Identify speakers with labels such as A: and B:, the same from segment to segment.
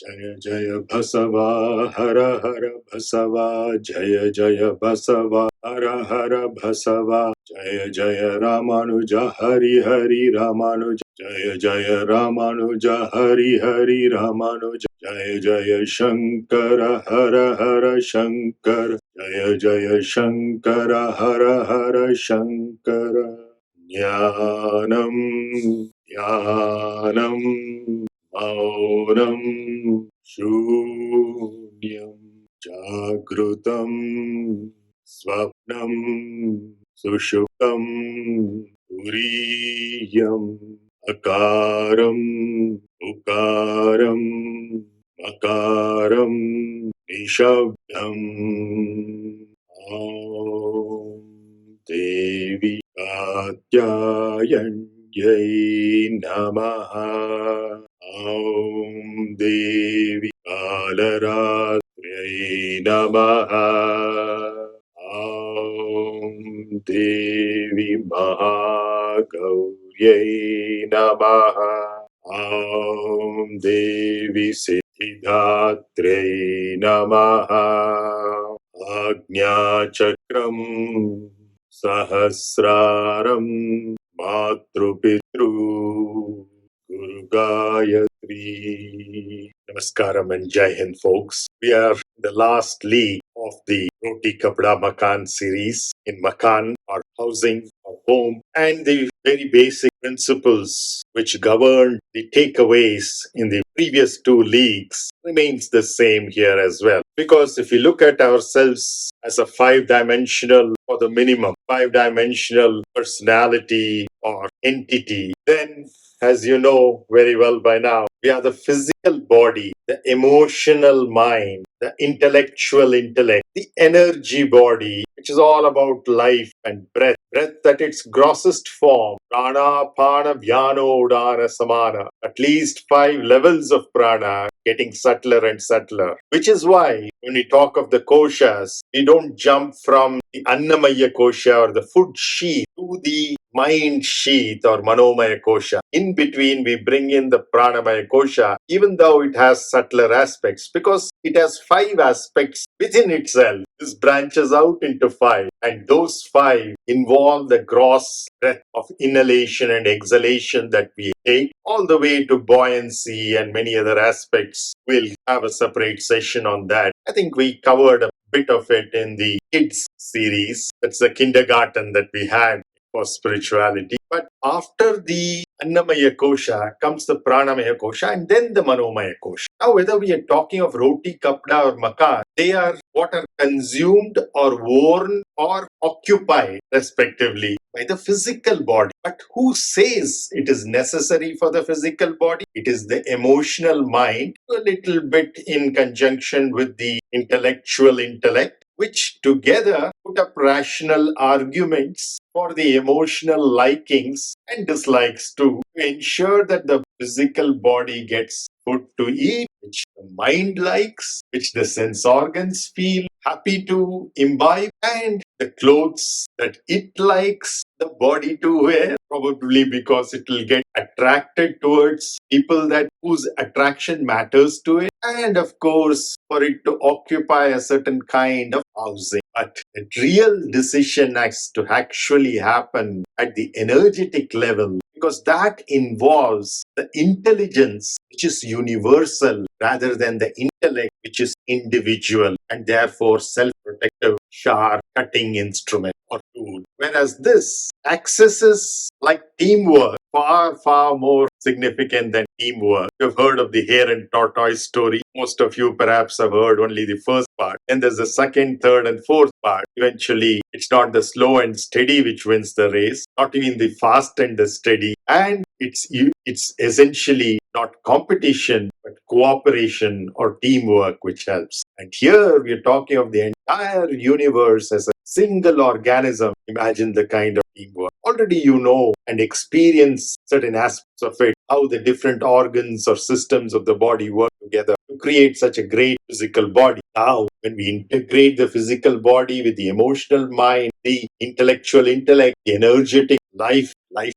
A: Jaya Jaya Basava Hara Hara Basava Jaya Jaya Basava Hara Hara Basava Jaya Jaya Ramanuja Hari Hari Ramanuja Jaya Jaya Ramanuja Hari Hari Ramanuja Jaya Jaya Shankara Hara Hara Shankara Jaya Jaya Shankara Hara Hara Shankara Jnanam Jnanam Maunam Shunyam Jagrutam Swapnam Sushuptam Turiyam Akaram Ukaram Makaram Nishabdam Om Devi Katyayanyai Namaha Om Devi Kalaratriyai Namaha Om Devi Mahagauryai Namaha Om Devi Siddhidatriyai Namaha Agnya Chakram Sahasraram Matrupitru Guru Gayatri. Namaskaram and Jai Hind, folks. We are the last league of the Roti Kapda Makan series. In Makan, our housing, our home, and the very basic principles which govern the takeaways in the previous two leagues remains the same here as well. Because if you look at ourselves as a five-dimensional, or the minimum five-dimensional personality or entity, then as you know very well by now, we are the physical body, the emotional mind, the intellectual intellect, the energy body, which is all about life and breath. Breath at its grossest form, prana, pana, vyano, udana, samana. At least 5 levels of prana, getting subtler and subtler. Which is why when we talk of the koshas, we don't jump from the annamaya kosha or the food sheath to the mind sheath or manomaya kosha. In between, we bring in the pranamaya kosha, even though it has subtler aspects, because it has 5 aspects within itself. This branches out into 5, and those 5 involve the gross breath of inhalation and exhalation that we take, all the way to buoyancy and many other aspects. We'll have a separate session on that. I think we covered a bit of it in the kids series. That's the kindergarten that we had for spirituality. But after the Annamaya Kosha comes the Pranamaya Kosha and then the Manomaya Kosha. Now, whether we are talking of roti, kapda or makan, they are what are consumed or worn or occupied respectively by the physical body. But who says it is necessary for the physical body? It is the emotional mind, a little bit in conjunction with the intellectual intellect, which together put up rational arguments for the emotional likings and dislikes too, to ensure that the physical body gets food to eat, which the mind likes, which the sense organs feel happy to imbibe, and the clothes that it likes the body to wear, probably because it will get attracted towards people that whose attraction matters to it, and of course for it to occupy a certain kind of housing. But the real decision has to actually happen at the energetic level, because that involves the intelligence which is universal rather than the intellect which is individual and therefore self-protective, sharp, cutting instrument or tool. Whereas this accesses like teamwork, far more significant than teamwork. You've heard of the hare and tortoise story. Most of you perhaps have heard only the first part. And there's the second, third, and fourth part. Eventually, it's not the slow and steady which wins the race, not even the fast and the steady. And it's essentially not competition, but cooperation or teamwork which helps. And here we're talking of the entire universe as a single organism. Imagine the kind of teamwork. Already you know and experience certain aspects of it, how the different organs or systems of the body work together to create such a great physical body. Now, when we integrate the physical body with the emotional mind, the intellectual intellect, the energetic life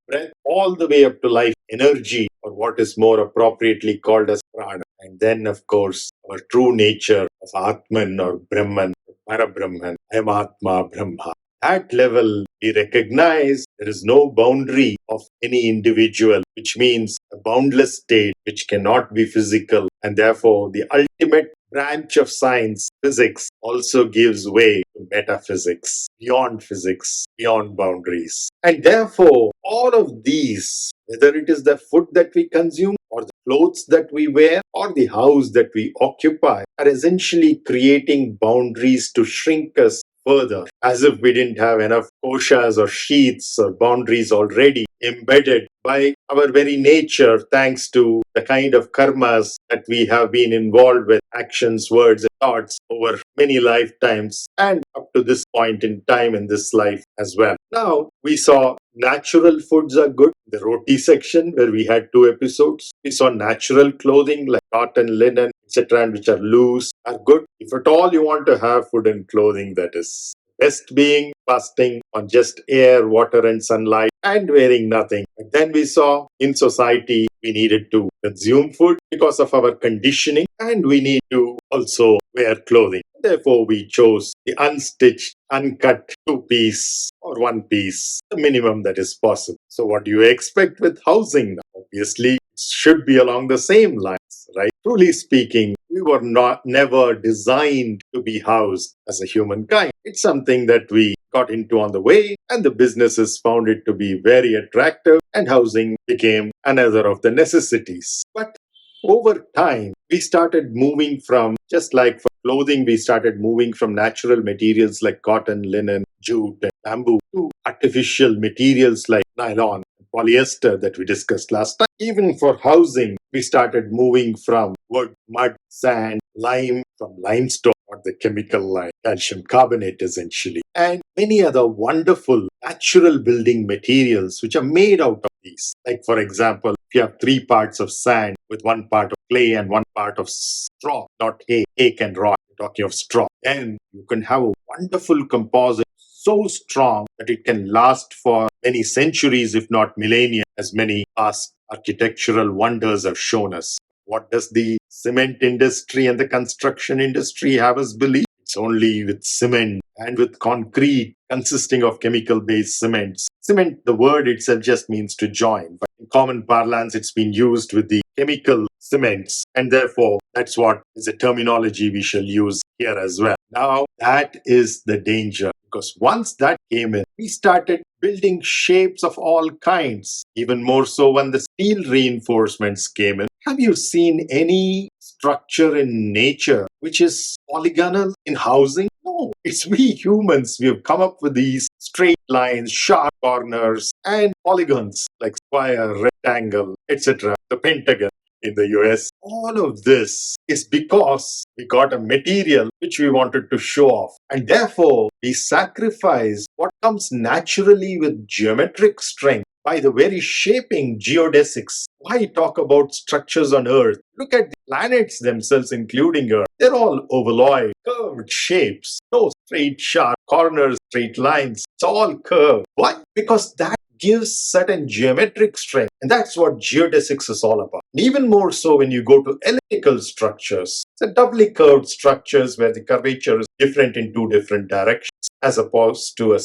A: breath, all the way up to life energy, or what is more appropriately called as prana. And then, of course, our true nature of Atman or Brahman, Parabrahman, I am Atma Brahma. At level, we recognize there is no boundary of any individual, which means a boundless state which cannot be physical. And therefore, the ultimate branch of science, physics, also gives way to metaphysics, beyond boundaries. And therefore, all of these, whether it is the food that we consume, or the clothes that we wear, or the house that we occupy, are essentially creating boundaries to shrink us further, as if we didn't have enough koshas or sheaths or boundaries already embedded by our very nature, thanks to the kind of karmas that we have been involved with, actions, words, and thoughts over many lifetimes and up to this point in time in this life as well. Now, we saw natural foods are good. The roti section, where we had 2 episodes, we saw natural clothing like cotton, linen, etc., and which are loose, are good. If at all you want to have food and clothing, that is. Best being fasting on just air, water, and sunlight and wearing nothing. But then we saw in society we needed to consume food because of our conditioning, and we need to also wear clothing. Therefore, we chose the unstitched, uncut 2-piece or 1-piece, the minimum that is possible. So, what do you expect with housing? Obviously, it should be along the same lines, right? Truly speaking, we were never designed to be housed as a humankind. It's something that we got into on the way, and the businesses found it to be very attractive, and housing became another of the necessities. But over time, we started moving from, just like for clothing, we started moving from natural materials like cotton, linen, jute, and bamboo to artificial materials like nylon, polyester that we discussed last time. Even for housing, we started moving from wood, mud, sand, lime, from limestone, or the chemical lime, calcium carbonate essentially, and many other wonderful natural building materials which are made out of these. Like, for example, if you have 3 parts of sand with 1 part of clay and 1 part of straw, not hay, cake and rock, we're talking of straw, then you can have a wonderful composite so strong that it can last for many centuries, if not millennia, as many past architectural wonders have shown us. What does the cement industry and the construction industry have us believe? It's only with cement and with concrete consisting of chemical-based cements. Cement, the word itself just means to join, but in common parlance, it's been used with the chemical cements, and therefore, that's what is a terminology we shall use here as well. Now, that is the danger, because once that came in, we started building shapes of all kinds, even more so when the steel reinforcements came in. Have you seen any structure in nature which is polygonal in housing? No, it's we humans. We have come up with these straight lines, sharp corners, and polygons like square, rectangle, etc. The pentagon in the US. All of this is because we got a material which we wanted to show off. And therefore, we sacrifice what comes naturally with geometric strength by the very shaping geodesics. Why talk about structures on Earth? Look at the planets themselves, including Earth. They're all ovaloid, curved shapes. No straight, sharp corners, straight lines. It's all curved. Why? Because that gives certain geometric strength. And that's what geodesics is all about. And even more so when you go to elliptical structures. It's doubly curved structures where the curvature is different in 2 different directions, as opposed to a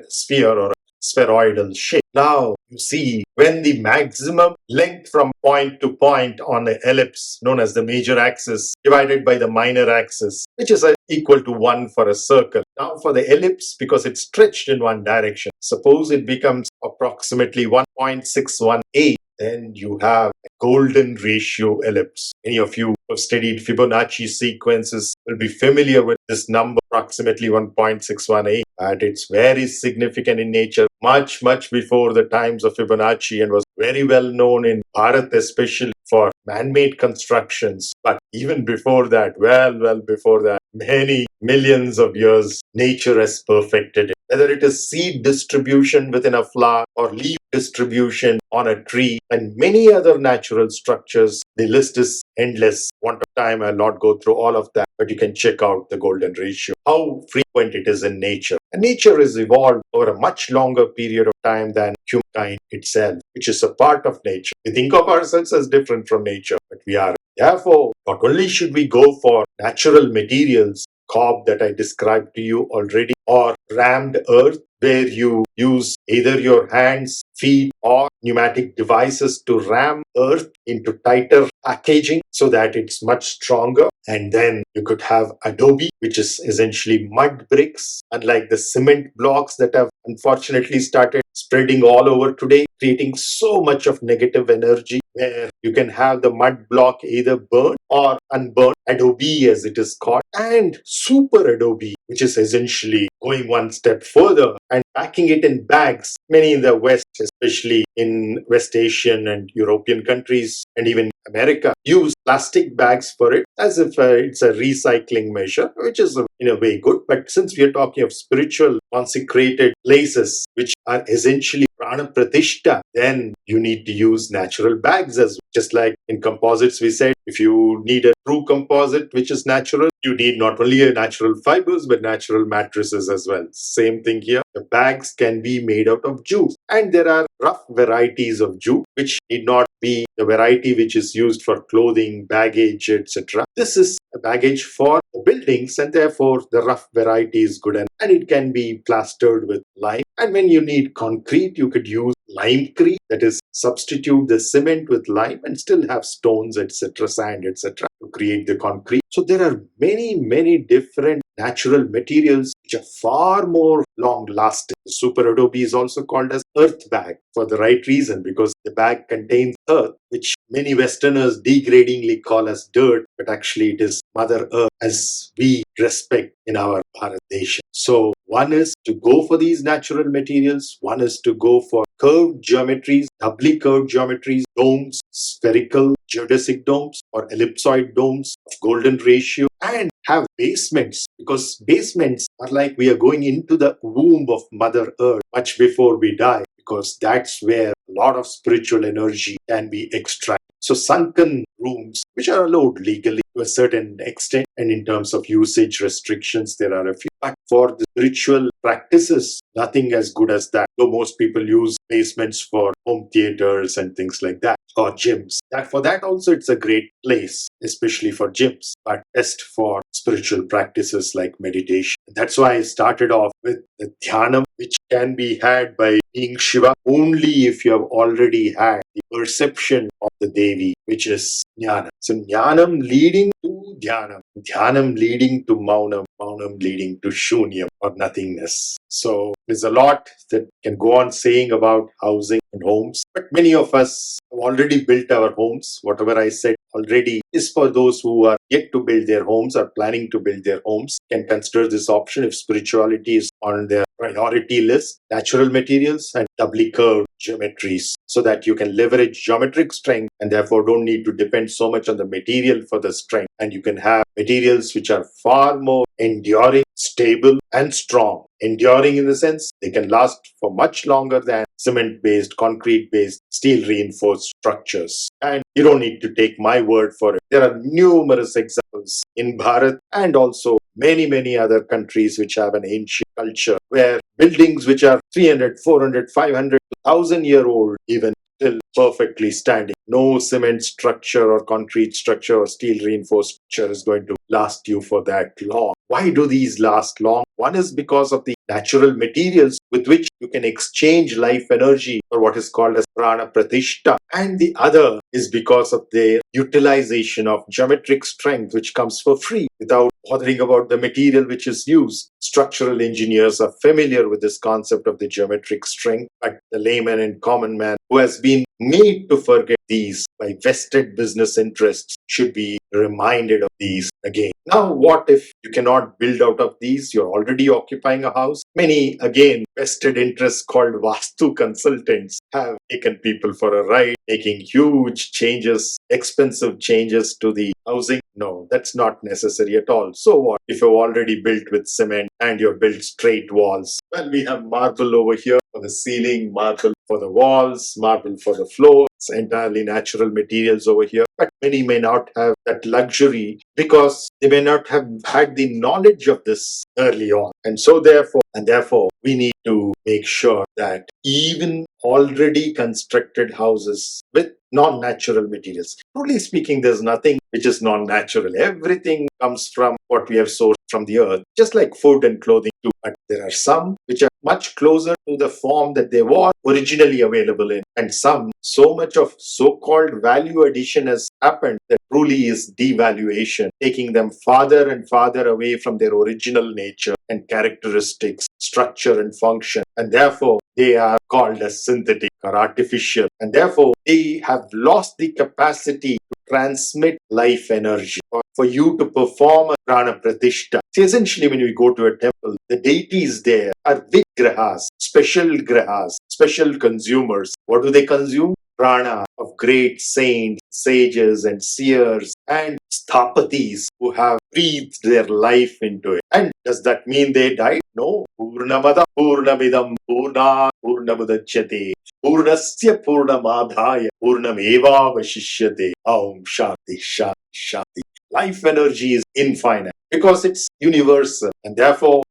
A: sphere or a spheroidal shape. Now, you see, when the maximum length from point to point on the ellipse, known as the major axis, divided by the minor axis, which is equal to 1 for a circle. Now, for the ellipse, because it's stretched in one direction, suppose it becomes approximately 1.618, then you have a golden ratio ellipse. Many of you who have studied Fibonacci sequences will be familiar with this number, approximately 1.618. And it's very significant in nature, much before the times of Fibonacci, and was very well known in Bharat, especially for man-made constructions. But even before that, well before that, many millions of years, nature has perfected it. whether it is seed distribution within a flower or leaf distribution on a tree and many other natural structures. The list is endless. Want of time, I'll not go through all of that, but you can check out the golden ratio, how frequent it is in nature. And nature has evolved over a much longer period of time than humankind itself, which is a part of nature. We think of ourselves as different from nature, but we are. Therefore, not only should we go for natural materials, cob that I described to you already, or rammed earth, where you use either your hands, feet, or pneumatic devices to ram earth into tighter packaging so that it's much stronger. And then you could have adobe, which is essentially mud bricks, unlike the cement blocks that have unfortunately started spreading all over today, creating so much of negative energy, where you can have the mud block either burn or unburned, adobe as it is called, and super adobe, which is essentially going one step further and packing it in bags. Many in the West, especially in West Asian and European countries and even America, use plastic bags for it as if it's a recycling measure, which is in a way good. But since we are talking of spiritual consecrated places, which are essentially prana pratishta, then you need to use natural bags as well. Just like in composites, we said, if you need a true composite which is natural, you need not only a natural fibers but natural mattresses as well. Same thing here. The bags can be made out of jute, and there are rough varieties of jute which need not be the variety which is used for clothing, baggage, etc. This is a baggage for the buildings, and therefore the rough variety is good, and it can be plastered with lime. And when you need concrete, you could use limecrete, that is, substitute the cement with lime and still have stones, etc., sand, etc., to create the concrete. So there are many different natural materials which are far more long lasting. The super adobe is also called as earth bag for the right reason, because the bag contains earth, which many Westerners degradingly call as dirt, but actually it is Mother Earth as we respect in our Bharat Desha. So one is to go for these natural materials, one is to go for curved geometries, doubly curved geometries, domes, spherical geodesic domes or ellipsoid domes of golden ratio, and have basements, because basements are like we are going into the womb of Mother Earth much before we die, because that's where a lot of spiritual energy can be extracted. So sunken rooms, which are allowed legally to a certain extent, and in terms of usage restrictions, there are a few. But for the spiritual practices, nothing as good as that. Though most people use basements for home theaters and things like that, or gyms. For that also, it's a great place, especially for gyms, but best for spiritual practices like meditation. That's why I started off with the dhyanam, which can be had by being Shiva only if you have already had the perception of the Devi, which is jnana. So jnanam leading to dhyanam, dhyanam leading to maunam, maunam leading to shunyam or nothingness. So there's a lot that can go on saying about housing and homes, but many of us have already built our homes. Whatever I said already is for those who are yet to build their homes or planning to build their homes. Can consider this option if spirituality is on their priority list. Natural materials and doubly curved geometries, so that you can leverage geometric strength and therefore don't need to depend so much on the material for the strength. And you can have materials which are far more enduring, stable, and strong. Enduring in the sense they can last for much longer than cement-based, concrete-based, steel-reinforced structures. And you don't need to take my word for it. There are numerous examples in Bharat and also many other countries which have an ancient culture where buildings which are 300, 400, 500, 1,000-year old even still perfectly standing. No cement structure or concrete structure or steel reinforced structure is going to last you for that long. Why do these last long? One is because of the natural materials with which you can exchange life energy, or what is called as prana pratishta. And the other is because of their utilization of geometric strength, which comes for free without bothering about the material which is used. Structural engineers are familiar with this concept of the geometric strength, but the layman and common man who has been made to forget these by vested business interests should be reminded of these again. Now, what if you cannot build out of these? You're already occupying a house. Many, again, vested interests called Vastu consultants have taken people for a ride, making huge changes, expensive changes to the housing. No, that's not necessary at all. So what if you've already built with cement and you've built straight walls? Well, we have marble over here for the ceiling, marble for the walls, marble for the floor. It's entirely natural materials over here. But many may not have that luxury because they may not have had the knowledge of this early on. And so therefore, we need to make sure that even already constructed houses with non-natural materials. Truly speaking, there's nothing which is non-natural. Everything comes from what we have sourced from the earth, just like food and clothing too. But there are some which are much closer to the form that they were originally available in, and some, so much of so-called value addition has happened that truly is devaluation, taking them farther and farther away from their original nature and characteristics, structure and function, and therefore they are called as synthetic or artificial, and therefore they have lost the capacity to transmit life energy or for you to perform a prana pratishta. See, essentially, when we go to a temple, the deities there are vigrahas, special consumers. What do they consume? Prana of great saints, sages, and seers, and sthapatis who have breathed their life into it. And does that mean they died? No. Purnamada Purnamidam Purna Purnamudachyate Purnasya Purnamadhaya Purnameva Vashishyate. Om Shanti Shanti Shanti. Life energy is infinite because it's universal, and therefore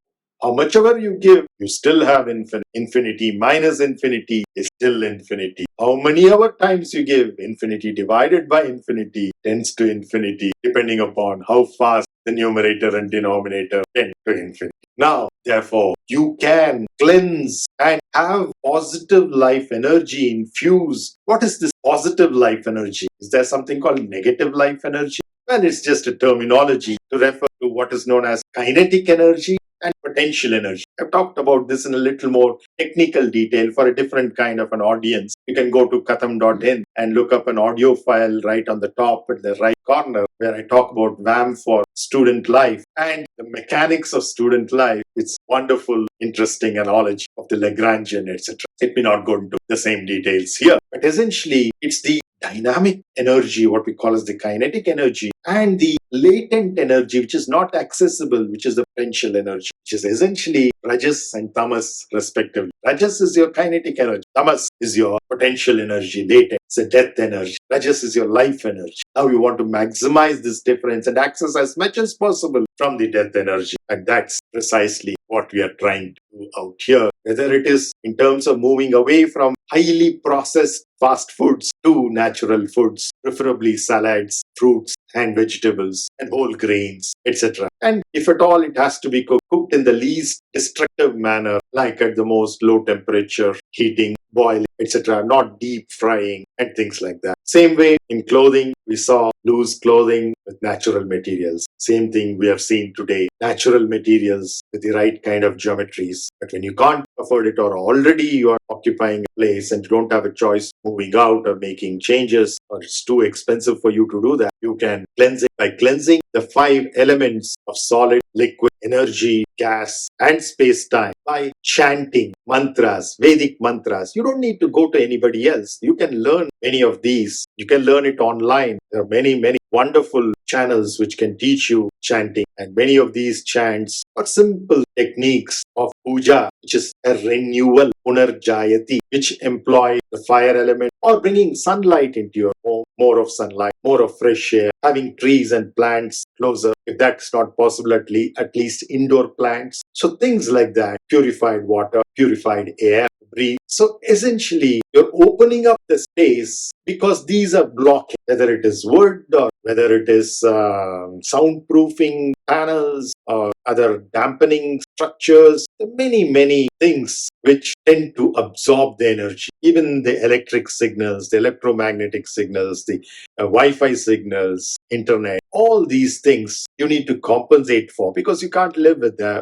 A: how much ever you give, you still have infinity. Infinity minus infinity is still infinity. How many ever times you give, infinity divided by infinity tends to infinity, depending upon how fast the numerator and denominator tend to infinity. Now, therefore, you can cleanse and have positive life energy infused. What is this positive life energy? Is there something called negative life energy? Well, it's just a terminology to refer to what is known as kinetic energy and potential energy. I've talked about this in a little more technical detail for a different kind of an audience. You can go to katham.in and look up an audio file right on the top in the right corner where I talk about VAM for student life and the mechanics of student life. It's wonderful, interesting analogy of the Lagrangian, etc. Let me not go into the same details here. But essentially, it's the dynamic energy, what we call as the kinetic energy, and the latent energy, which is not accessible, which is the potential energy, which is essentially rajas and tamas, respectively. Rajas is your kinetic energy. Tamas is your potential energy, latent. It's a death energy. Rajas is your life energy. Now you want to maximize this difference and access as much as possible from the death energy. And that's precisely what we are trying to do out here. Whether it is in terms of moving away from highly processed fast foods to natural foods, preferably salads, fruits, and vegetables, and whole grains, etc. And if at all, it has to be cooked in the least destructive manner, like at the most low temperature, heating, boiling, etc., not deep frying and things like that. Same way in clothing, we saw loose clothing with natural materials. Same thing we have seen today, natural materials with the right kind of geometries. But when you can't afford it or already you are occupying a place and you don't have a choice moving out or making changes or it's too expensive for you to do that, you can cleanse it by cleansing the 5 elements of solid, liquid, energy, gas, and space-time by chanting mantras, Vedic mantras. You don't need to go to anybody else. You can learn many of these. You can learn it online. There are many wonderful channels which can teach you chanting. And many of these chants are simple techniques of puja, which is a renewal, punarjayati, which employ the fire element or bringing sunlight into your home, more of sunlight, more of fresh air, having trees and plants closer. If that's not possible, at least indoor plants. So things like that, purified water, purified air, breathe. So essentially, you're opening up the space because these are blocking, whether it is wood or whether it is soundproofing panels or other dampening structures, many things which tend to absorb the energy. Even the electric signals, the electromagnetic signals, the Wi-Fi signals, internet, all these things you need to compensate for because you can't live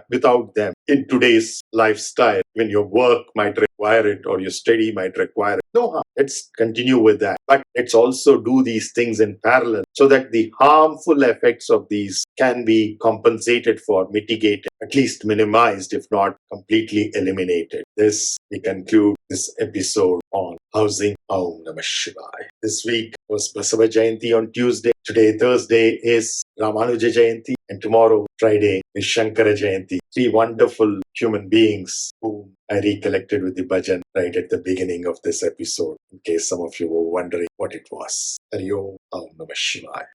A: without them in today's lifestyle when your work might require it or your study might require it. No harm. Let's continue with that. But let's also do these things in parallel so that the harmful effects of these can be compensated for, mitigated. at least minimized, if not completely eliminated. This, we conclude this episode on housing. Om Namah Shivaya. This week was Basava Jayanti on Tuesday. Today, Thursday, is Ramanuja Jayanti. And tomorrow, Friday, is Shankara Jayanti. Three wonderful human beings whom I recollected with the bhajan right at the beginning of this episode, in case some of you were wondering what it was. Hari Om Namah Shivaya.